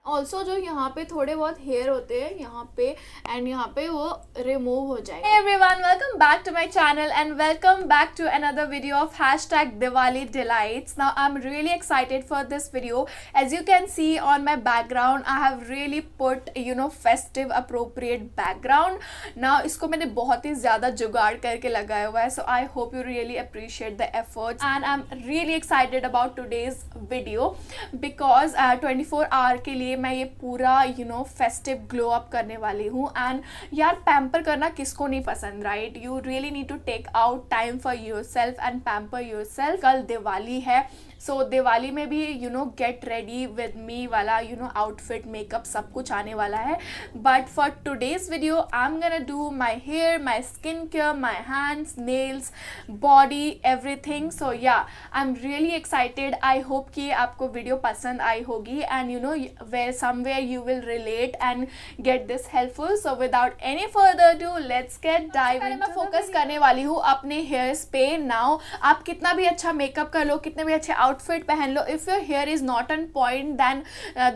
Also जो यहाँ पे थोड़े बहुत हेयर होते हैं यहाँ पे एंड यहाँ पे वो रिमूव हो जाएगा। Hey everyone, welcome back to my channel and welcome back to another video of hashtag Diwali Delights. Now I'm really excited for this video. As you can see on my background, I have really put festive appropriate background. Now इसको मैंने बहुत ही ज़्यादा जुगाड़ करके लगाया हुआ है. So I hope you really appreciate the efforts and I'm really excited about today's video because 24 hour के लिए मैं ये पूरा फेस्टिव ग्लो अप करने वाली हूँ. एंड यार पैम्पर करना किसको नहीं पसंद, right? You really need to take out time for yourself and pamper yourself. कल दिवाली है, सो दिवाली में भी गेट रेडी विद मी वाला आउटफिट मेकअप सब कुछ आने वाला है. But for today's video I am gonna do my hair, my skin care, my hands, nails, body, everything. So yeah I am really excited. I hope कि आपको वीडियो पसंद आई होगी and where somewhere you will relate and get this helpful. So without any further do let's get dive in. मैं focus करने वाली हूँ अपने हेयर्स पे. नाउ आप कितना भी अच्छा मेकअप कर लो, कितने भी अच्छे आउटफिट पहन लो, if your hair is not on point then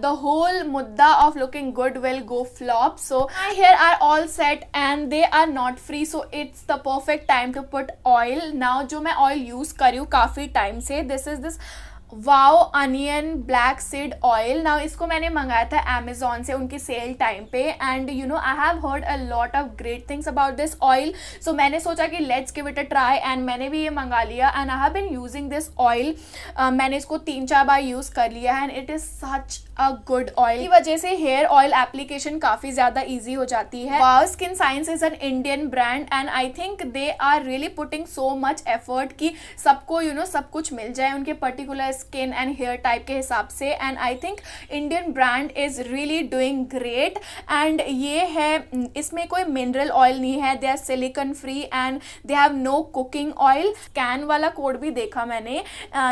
the whole मुद्दा of looking good will go flop. So my hair are all set and they are not free, so it's the perfect time to put oil. Now जो मैं oil use कर रही हूँ काफी time से, this is this wow onion black seed oil. Now इसको मैंने मंगाया था अमेजोन से उनकी सेल टाइम पे and I have heard a lot of great things about this oil. So मैंने सोचा कि let's give it a try and मैंने भी ये मंगा लिया and I have been using this oil. मैंने इसको 3-4 बार यूज़ कर लिया and it is such a good oil. की वजह से हेयर ऑयल एप्लीकेशन काफ़ी ज़्यादा ईजी हो जाती है. Wow skin science is an Indian brand and I think they are really putting so much effort कि सबको सब कुछ मिल जाए उनके particular skin and hair type के हिसाब से. And I think Indian brand is really doing great. And ये है, इसमें कोई मिनरल ऑयल नहीं है, they are silicone free and they have no cooking oil. Scan वाला कोड भी देखा मैंने.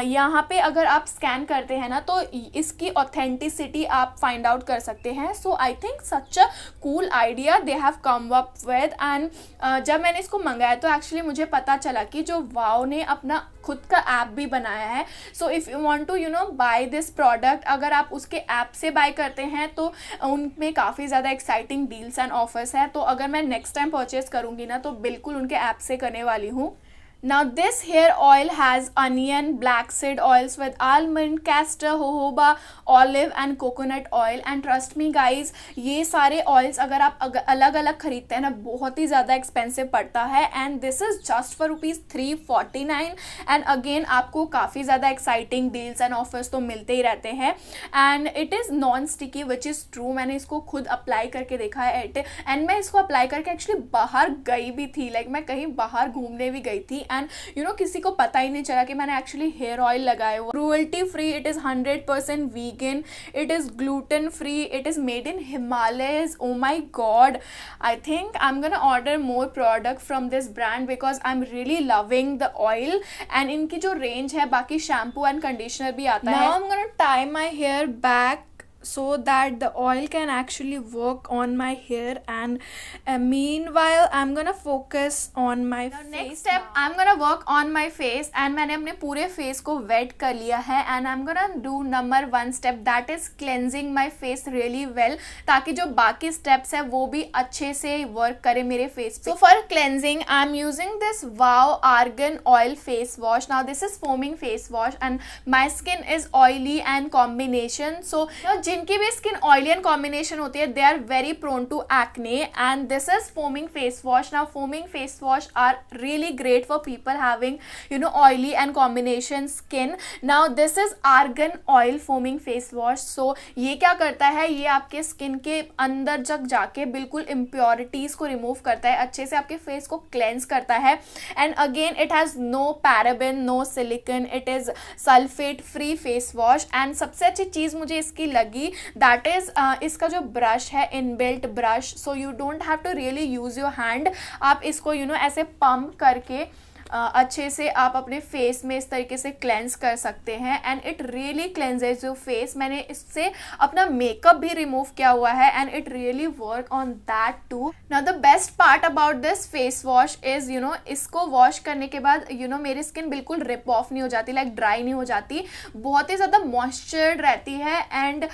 यहाँ पे अगर आप स्कैन करते हैं ना तो इसकी ऑथेंटिसिटी आप फाइंड आउट कर सकते हैं. So I think such a cool idea they have come up with. And जब मैंने इसको मंगाया तो एक्चुअली मुझे पता चला कि जो वाओ ने अपना खुद का ऐप भी बनाया है. So if you want to buy this product, अगर आप उसके ऐप से बाय करते हैं तो उनमें काफ़ी ज़्यादा एक्साइटिंग डील्स एंड ऑफर्स है. तो अगर मैं नेक्स्ट टाइम परचेज करूँगी ना तो बिल्कुल उनके ऐप से करने वाली हूँ. Now this hair oil has onion, black seed oils with almond, castor, jojoba, olive and coconut oil. And trust me guys, ये सारे oils अगर आप अलग अलग खरीदते हैं ना बहुत ही ज़्यादा एक्सपेंसिव पड़ता है. And this is just for ₹349 and again आपको काफ़ी ज़्यादा एक्साइटिंग डील्स एंड ऑफर्स तो मिलते ही रहते हैं. And it is non sticky which is true. मैंने इसको खुद अप्लाई करके देखा है एंड मैं इसको अप्लाई करके एक्चुअली बाहर गई भी थी, लाइक मैं कहीं बाहर घूमने भी गई थी एंड किसी को पता ही नहीं चला कि मैंने एक्चुअली हेयर ऑयल लगाया हुआ. Cruelty free, it is 100% vegan, it is gluten free, it is made in Himalayas. Oh my god, I think I am gonna order more product from this brand because I am really loving the oil. And इनकी जो range है, बाकी shampoo and conditioner भी आता है. Now I am gonna tie my hair back so that the oil can actually work on my hair. And meanwhile I'm gonna focus on my face. Next step I'm gonna work on my face and मैंने अपने पूरे face को wet कर लिया है and I'm gonna do number 1 step, that is cleansing my face really well ताकि जो बाकी steps है वो भी अच्छे से work करे मेरे face पे. So for cleansing I'm using this Wow Argan Oil face wash. Now this is foaming face wash and my skin is oily and combination. So जिनकी भी स्किन ऑयली एंड कॉम्बिनेशन होती है they are very prone to acne and this is foaming face wash. Now foaming face wash are really great for people having oily and combination skin. Now this is argan oil foaming face wash. So ये क्या करता है, ये आपके skin के अंदर जग जाके बिल्कुल इम्प्योरिटीज़ को रिमूव करता है, अच्छे से आपके फेस को क्लेंस करता है. And again it has no paraben, no silicone, it is sulphate free face wash. And सबसे अच्छी चीज़ मुझे इसकी लगी दैट इज इसका जो ब्रश है, inbuilt brush. So you don't have to really use your hand. आप इसको ऐसे पंप करके अच्छे से आप अपने फेस में इस तरीके से क्लेंस कर सकते हैं and it really cleanses your face. मैंने इससे अपना मेकअप भी रिमूव किया हुआ है and it really work on that too. Now the best part about this face wash is इसको वॉश करने के बाद मेरी स्किन बिल्कुल रिप ऑफ नहीं हो जाती, लाइक ड्राई नहीं हो जाती, बहुत ही ज़्यादा मॉइस्चर्ड रहती है एंड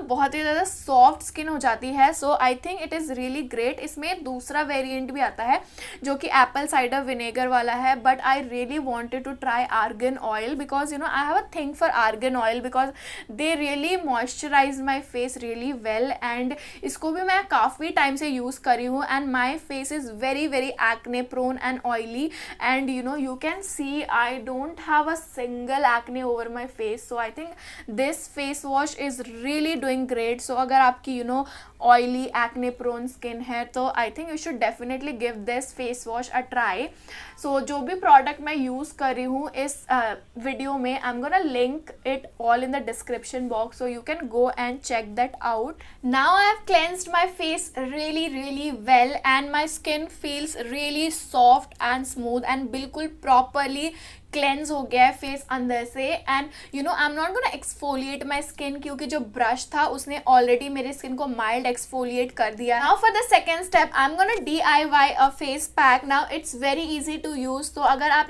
बहुत ही ज़्यादा सॉफ्ट स्किन हो जाती है। So I think it is really great. इसमें दूसरा वेरिएंट भी आता है जो कि एप्पल साइडर विनेगर वाला है, but I really wanted to try argan oil because I have a thing for argan oil because they really moisturise my face really well and इसको भी मैं काफ़ी टाइम से यूज़ करी हूँ and my face is very very acne prone and oily and you can see I don't have a single acne over my face, so I think this face wash is really doing great. So अगर आपकी oily acne prone skin है तो I think you should definitely give this face wash a try. So जो भी product मैं use कर रही हूँ इस वीडियो में I'm gonna link it all in the description box so you can go and check that out. Now I have cleansed my face really well and my skin feels really soft and smooth and बिल्कुल properly cleanse हो गया है face अंदर से and I am not gonna exfoliate my skin क्योंकि जो brush था उसने ऑलरेडी मेरी स्किन को माइल्ड एक्सफोलिएट कर दिया। Now for the second step I am gonna DIY a face pack. Now it's very easy to use, तो अगर आप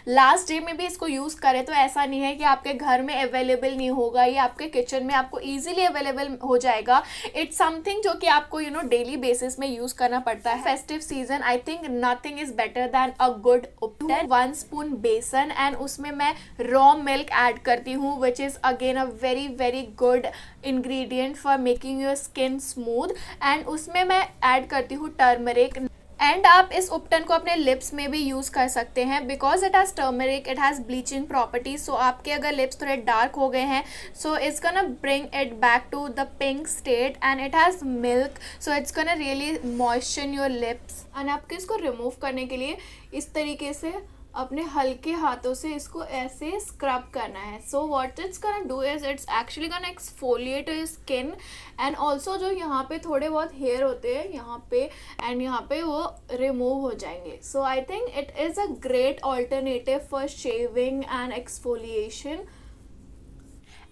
लास्ट डे में भी इसको यूज़ करें तो ऐसा नहीं है कि आपके घर में अवेलेबल नहीं होगा, ये आपके किचन में आपको ईजिली अवेलेबल हो जाएगा। इट्स समथिंग जो कि आपको डेली बेसिस में यूज़ करना पड़ता है। Festive season I think nothing is better than a good ubtan. 1 spoon besan and उसमें मैं रॉ मिल्क ऐड करती हूँ which is again a very very good ingredient for making your skin smooth and उसमें मैं ऐड करती हूँ टर्मरिक एंड आप इस उपटन को अपने लिप्स में भी यूज़ कर सकते हैं because it has turmeric, it has bleaching properties. So आपके अगर लिप्स थोड़े डार्क हो गए हैं so it's gonna bring it back to the pink state and it has milk so it's gonna really moisture your lips. And आपको इसको remove करने के लिए इस तरीके से अपने हल्के हाथों से इसको ऐसे स्क्रब करना है। So what it's gonna do is it's actually gonna exfoliate your skin and also जो यहाँ पे थोड़े बहुत हेयर होते हैं यहाँ पे एंड यहाँ पे वो रिमूव हो जाएंगे। So I think it is a great alternative for shaving and exfoliation.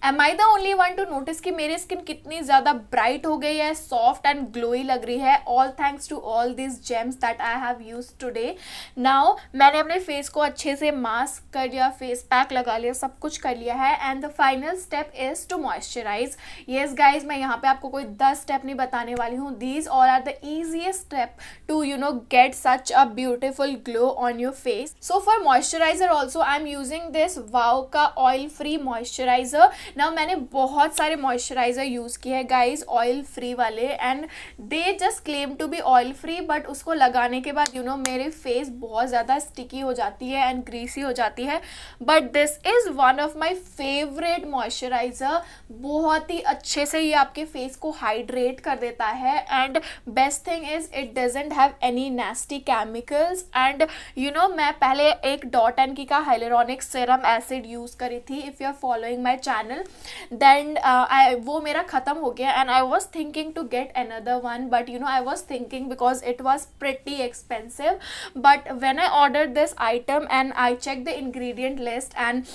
Am I the only one to notice कि मेरी स्किन कितनी ज़्यादा ब्राइट हो गई है, सॉफ्ट एंड ग्लोई लग रही है, all thanks to all this gems that I have use today. Now मैंने अपने फेस को अच्छे से मास्क कर लिया, फेस पैक लगा लिया, सब कुछ कर लिया है and the final step is to moisturise. Yes guys, मैं यहाँ पे आपको कोई 10 स्टेप नहीं बताने वाली हूँ, these all are the easiest step to get such a beautiful glow on your face. So for moisturiser also I am using this Wow का ऑयल फ्री मॉइस्चराइजर। नाउ मैंने बहुत सारे मॉइस्चराइज़र यूज़ किए हैं गाइज ऑयल फ्री वाले and they just claim to be oil free, but उसको लगाने के बाद मेरे फेस बहुत ज़्यादा स्टिकी हो जाती है एंड ग्रीसी हो जाती है। But this is one of my favourite moisturiser. बहुत ही अच्छे से ये आपके फेस को हाइड्रेट कर देता है and best thing is it doesn't have any नेस्टी chemicals and मैं पहले एक .N का हाइलुरोनिक सीरम एसिड यूज़ करी थी। If you are following my channel then वो मेरा ख़त्म हो गया and I was thinking to get another one, but I was thinking because it was pretty expensive, but when I ordered this item and I checked the ingredient list and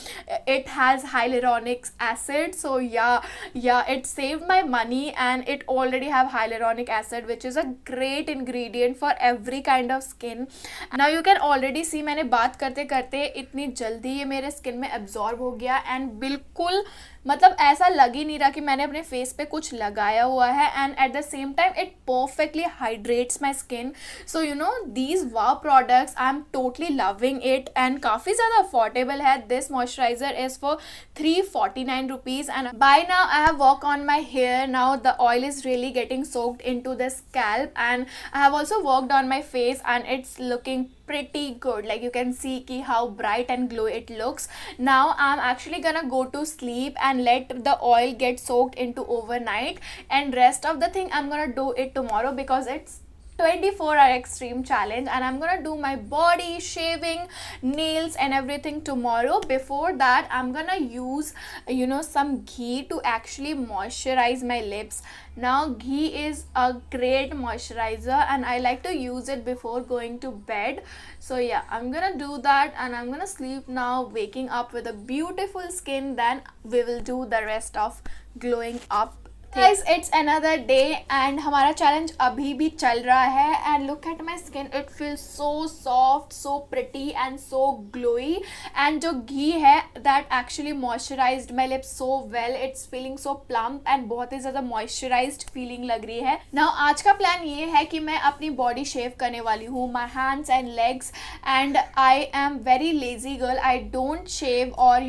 it has hyaluronic acid, so yeah it saved my money and it already have hyaluronic acid which is a great ingredient for every kind of skin. Now you can already see मैंने बात करते करते इतनी जल्दी ये मेरे skin में absorb हो गया एंड बिल्कुल मतलब ऐसा लग ही नहीं रहा कि मैंने अपने फेस पे कुछ लगाया हुआ है and at the same time it perfectly hydrates my skin. So these wow products I am totally loving it and काफ़ी ज़्यादा अफोर्डेबल है। This moisturiser is for 349 rupees and by now I have worked on my hair. Now the oil is really getting soaked into the scalp and I have also worked on my face and it's looking pretty good. Like you can see ki how bright and glow it looks. Now I'm actually gonna go to sleep and let the oil get soaked into overnight and rest of the thing I'm gonna do it tomorrow because it's 24-hour extreme challenge, and I'm gonna do my body, shaving, nails and everything tomorrow. Before that, I'm gonna use some ghee to actually moisturize my lips. Now ghee is a great moisturizer and I like to use it before going to bed. So yeah, I'm gonna do that and I'm gonna sleep now, waking up with a beautiful skin. Then we will do the rest of glowing up. Guys, it's another day and हमारा challenge अभी भी चल रहा है. And look at my skin, it feels so soft, so pretty and so glowy. And जो घी है that actually moisturized my lips so well. It's feeling so plump and बहुत ही ज़्यादा moisturized feeling लग रही है. Now आज का plan ये है कि मैं अपनी body shave करने वाली हूँ, my hands and legs. And I am very lazy girl. I don't shave or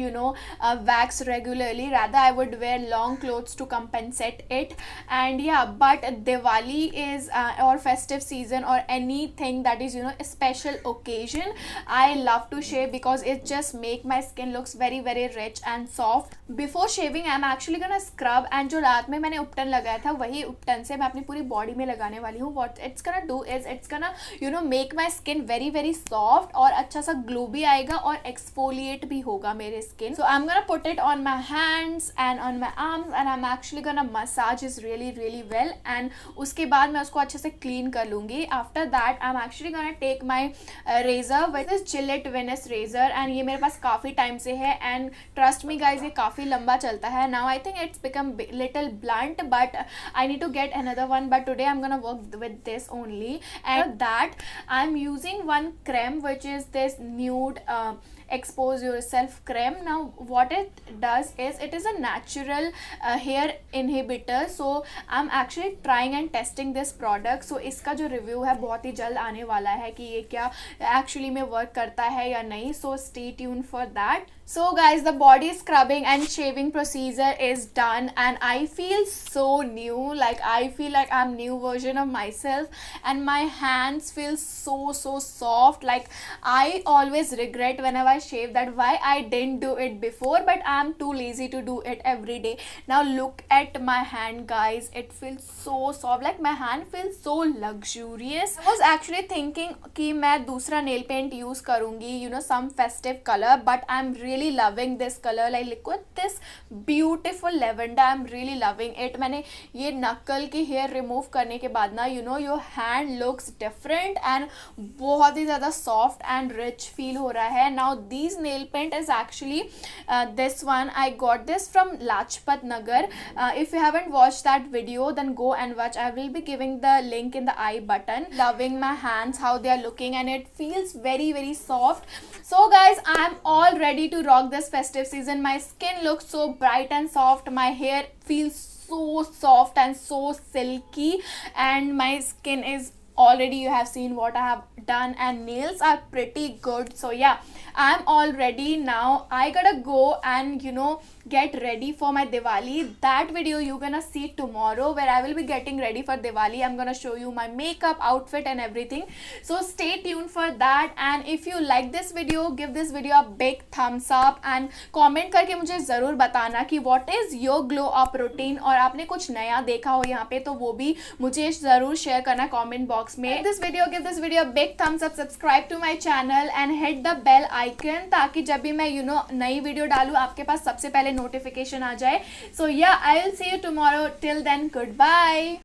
wax regularly. Rather I would wear long clothes to compensate it. And yeah, but Diwali is or festive season or anything that is a special occasion, I love to shave because it just make my skin looks very very rich and soft. Before shaving I'm actually gonna scrub, and जो रात में मैंने उपटन लगाया था वही उपटन से मैं अपनी पूरी बॉडी में लगाने वाली हूँ. What it's gonna do is it's gonna make my skin very very soft और अच्छा सा ग्लो भी आएगा और exfoliate भी होगा मेरे skin. So I'm gonna put it on my hands and on my arms and I'm actually gonna massage is really really well, and उसके बाद मैं उसको अच्छे से clean कर लूँगी. After that I'm actually gonna take my razor with this Gillette Venus razor, and ये मेरे पास काफ़ी टाइम से है and trust me guys ये काफ़ी लंबा चलता है. Now I think it's become little blunt but I need to get another one, but today I'm gonna work with this only. And that I'm using one creme which is this nude expose yourself creme. Now what it does is it is a natural hair inhibitor. So I'm actually trying and testing this product. So इसका जो review है बहुत ही जल्द आने वाला है कि ये क्या actually में work करता है या नहीं. So stay tuned for that. So guys, the body scrubbing and shaving procedure is done and I feel so new. Like I feel like I'm new version of myself, and my hands feel so soft. Like I always regret whenever I shave that why I didn't do it before, but I'm too lazy to do it every day. Now look at my hand guys, it feels so soft. Like my hand feels so luxurious. I was actually thinking कि मैं दूसरा nail paint use करूँगी, some festive color, but I'm really loving this color. Like look at this beautiful lavender, I'm really loving it. मैंने ये नकल की hair remove करने के बाद ना your hand looks different and बहुत ही ज़्यादा soft and rich feel हो रहा है. Now these nail paint is actually this one I got this from Lajpat Nagar. If you haven't watched that video then go and watch. I will be giving the link in the I button. Loving my hands how they are looking and it feels very very soft. So guys, I am all ready to rock this festive season. My skin looks so bright and soft, my hair feels so soft and so silky, and my skin is already, you have seen what I have done, and nails are pretty good. So yeah, I'm all ready now. I gotta go and get ready for my Diwali. That video you're gonna see tomorrow where I will be getting ready for Diwali. I'm gonna show you my makeup, outfit and everything. So stay tuned for that. And if you like this video, give this video a big thumbs up and comment करके मुझे ज़रूर बताना कि what is your glow up routine, और आपने कुछ नया देखा हो यहाँ पे तो वो भी मुझे ज़रूर share करना comment box में. Give this video a big thumbs up, subscribe to my channel and hit the bell icon ताकि जब भी मैं नई वीडियो डालूँ आपके पास सबसे पहले notification आ जाए. So yeah, I will see you tomorrow. Till then, goodbye.